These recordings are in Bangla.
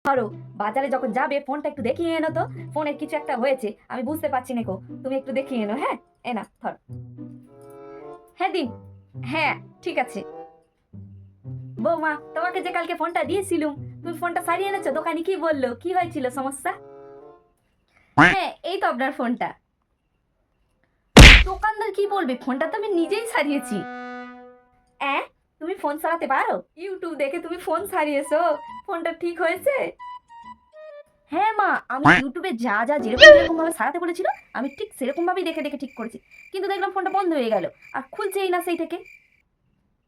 ধরো বাজারে যখন যাবে ফোনটা একটু দেখিয়ে এনো তো, ফোনের কিছু একটা হয়েছে, আমি বুঝতে পারছি না গো, তুমি একটু দেখিয়ে এনো। হ্যাঁ এনা ধর। হ্যাঁ দিন। হ্যাঁ ঠিক আছে। বৌমা তোমাকে যে কালকে ফোনটা দিয়েছিলুম, তুমি ফোনটা সারিয়ে এনেছো? দোকানি কি বললো, কি হয়েছিল সমস্যা? হ্যাঁ এই তো আপনার ফোনটা। দোকানদার কি বলবে, ফোনটা তো আমি নিজেই সারিয়েছি। তুমি ফোন সারাতে পারো? ইউটিউব দেখে তুমি ফোন সারিয়েছো, ফোনটা ঠিক হয়েছে? হ্যাঁ মা, আমি ইউটিউবে যা যা যেরকম যেরকম ভাবে সারাতে বলেছিল আমি ঠিক সেরকম ভাবেই দেখে দেখে ঠিক করেছি, কিন্তু দেখলাম ফোনটা বন্ধ হয়ে গেল আর খুলছেই না সেই থেকে।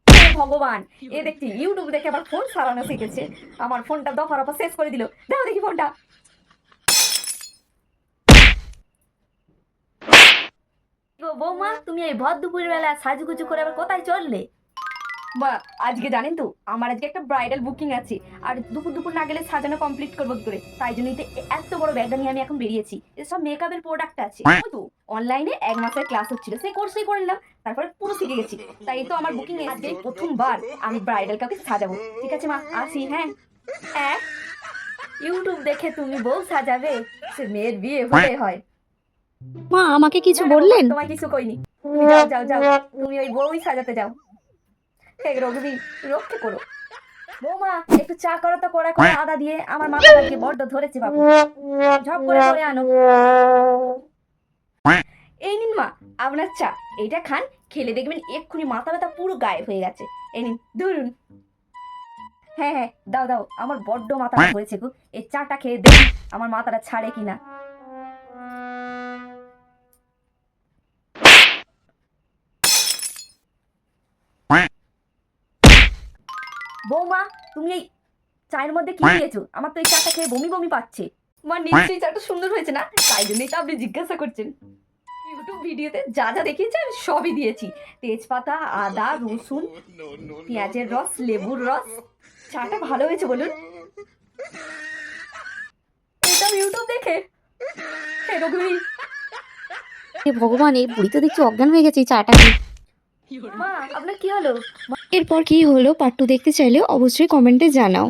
হে ভগবান, এ দেখছি ইউটিউব দেখে আবার ফোন সারানো শিখেছে, আমার ফোনটা দফা রফা শেষ করে দিল। দাও দেখি ফোনটা। গো বৌমা, তুমি এই ভর দুপুর বেলা সাজুগুজু করে আবার কোথায় চললে? বা আজকে জানেন তো আমার আজকে একটা ব্রাইডাল বুকিং আছে, আর দুপুর দুপুর না গেলে সাজানো কমপ্লিট করবো কি করে, তাই জন্যই তো এত বড় ব্যাগটা নিয়ে আমি এখন বেরিয়েছি। এসব মেকআপের প্রোডাক্ট আছে, ওই তো অনলাইনে 1 মাসের ক্লাস হচ্ছিল, সেই কোর্সই করে নিলাম, তারপরে পুরো শিখে গেছি। তাই তো আমার বুকিং আজকে প্রথমবার আমি ব্রাইডাল কাউকে সাজাবো। ঠিক আছে মা, আসি। হ্যাঁ হ্যাঁ, ইউটিউব দেখে তুমি বউ সাজাবে, সে মেয়ের বিয়ে হলে হয়। মা আমাকে কিছু না না বৌমা, বললেন? তোমায় কিছু কইনি, তুমি যাও যাও যাও, তুমি ওই বউই সাজাতে যাও। হে রঘুবী, রক্ষে করো। বৌমা একটু চা করো তো, কড়া করে আদা দিয়ে, আমার মাথাটাকে বড্ড ধরেছে বাবু, ঝপ করে করে আনো। এই নিন মা আপনার চা, এইটা খান, খেলে দেখবেন এক্ষুনি মাথা ব্যথা পুরো গায়েব হয়ে গেছে। এই নিন ধরুন। হ্যাঁ হ্যাঁ দাও দাও, আমার বড্ড মাথা ধরেছে গো, এই চাটা খেয়ে দেখি আমার মাথাটা ছাড়ে কিনা। বৌমা তুমি এই চায়ের মধ্যে কি দিয়েছো? আমার তো এই চাটা খেয়ে বমি বমি পাচ্ছে। মা নিশ্চয়ই চাটা সুন্দর হয়েছে না, তাই জন্যই তো আপনি জিজ্ঞাসা করছেন। ইউটিউব ভিডিওতে যা যা দেখিয়েছে আমি সবই দিয়েছি, তেজপাতা, আদা, রসুন, পেঁয়াজের রস, লেবুর রস। চাটা ভালো হয়েছে বলুন? এটা ইউটিউব দেখে? হে রঘুবীর। হে ভগবান, এই বুড়ি তো দেখছি অজ্ঞান হয়ে গেছে এই চাটা খেয়ে। মা আপনার কি হলো? এরপর কি হলো পার্ট 2 দেখতে চাইলে অবশ্যই কমেন্টে জানাও।